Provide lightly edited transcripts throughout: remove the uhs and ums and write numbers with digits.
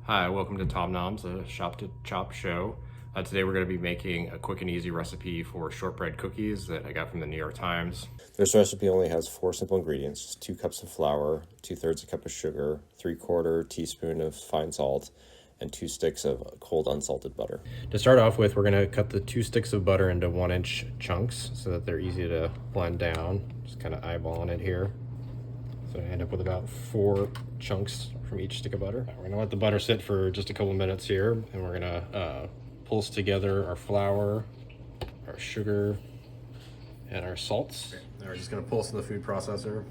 Hi, welcome to Noms, a shop to chop show. Today we're going to be making a quick and easy recipe for shortbread cookies that I got from the New York Times. This recipe only has 4 simple ingredients: just 2 cups of flour, 2/3 a cup of sugar, 3/4 teaspoon of fine salt, and 2 sticks of cold unsalted butter. To start off with, we're going to cut the 2 sticks of butter into 1-inch chunks so that they're easy to blend down. Just kind of eyeballing it here. So I end up with about 4 chunks from each stick of butter. We're gonna let the butter sit for just a couple minutes here, and we're gonna pulse together our flour, our sugar, and our salts. Now we're just gonna pulse in the food processor.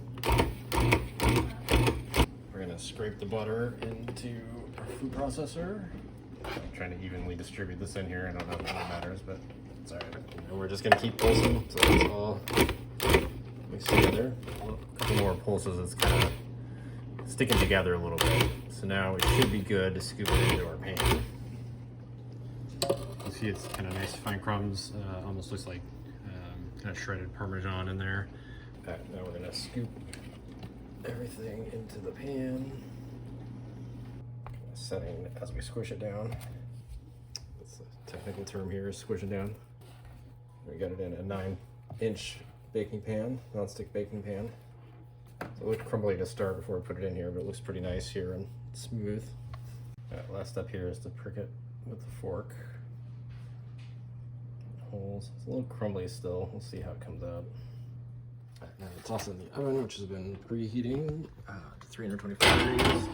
We're gonna scrape the butter into our food processor. I'm trying to evenly distribute this in here. I don't know if that matters, but it's all right. And we're just gonna keep pulsing, so that's all mixed together. A couple more pulses, it's kind of sticking together a little bit. So now it should be good to scoop it into our pan. You see it's kind of nice fine crumbs, almost looks like kind of shredded Parmesan in there. All right, now we're gonna scoop everything into the pan. Setting as we squish it down. That's the technical term here, is squish it down. We got it in a 9-inch baking pan, non-stick baking pan. So it looked crumbly to start before we put it in here, but it looks pretty nice here and smooth. Last step here is to prick it with the fork. Holes. It's a little crumbly still. We'll see how it comes out. Now it's also in the oven, which has been preheating to 325 degrees.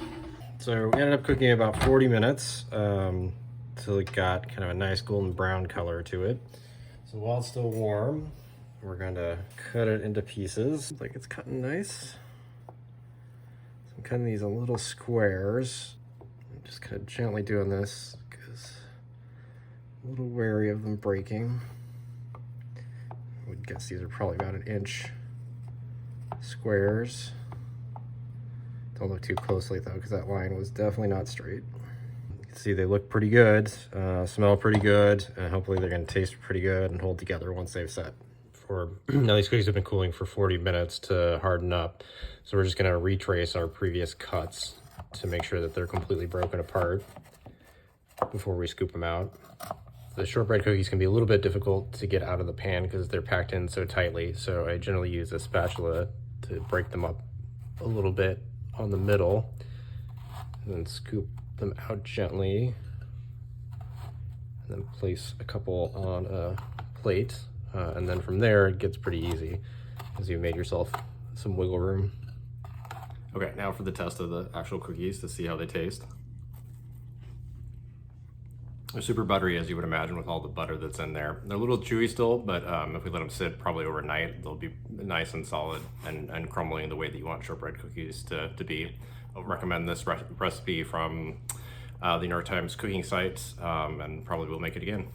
So we ended up cooking about 40 minutes till it got kind of a nice golden brown color to it. So while it's still warm, we're going to cut it into pieces. Like it's cutting nice. So I'm cutting these in little squares. I'm just kind of gently doing this because I'm a little wary of them breaking. I would guess these are probably about 1-inch squares. Don't look too closely though, because that line was definitely not straight. You can see they look pretty good, smell pretty good, and hopefully they're going to taste pretty good and hold together once they've set. Now these cookies have been cooling for 40 minutes to harden up, so we're just going to retrace our previous cuts to make sure that they're completely broken apart before we scoop them out. The shortbread cookies can be a little bit difficult to get out of the pan because they're packed in so tightly, so I generally use a spatula to break them up a little bit on the middle and then scoop them out gently, and then place a couple on a plate. And then from there, it gets pretty easy as you've made yourself some wiggle room. Okay, now for the test of the actual cookies to see how they taste. They're super buttery, as you would imagine, with all the butter that's in there. They're a little chewy still, but if we let them sit probably overnight, they'll be nice and solid and crumbling the way that you want shortbread cookies to be. I would recommend this recipe from the New York Times cooking site, and probably will make it again.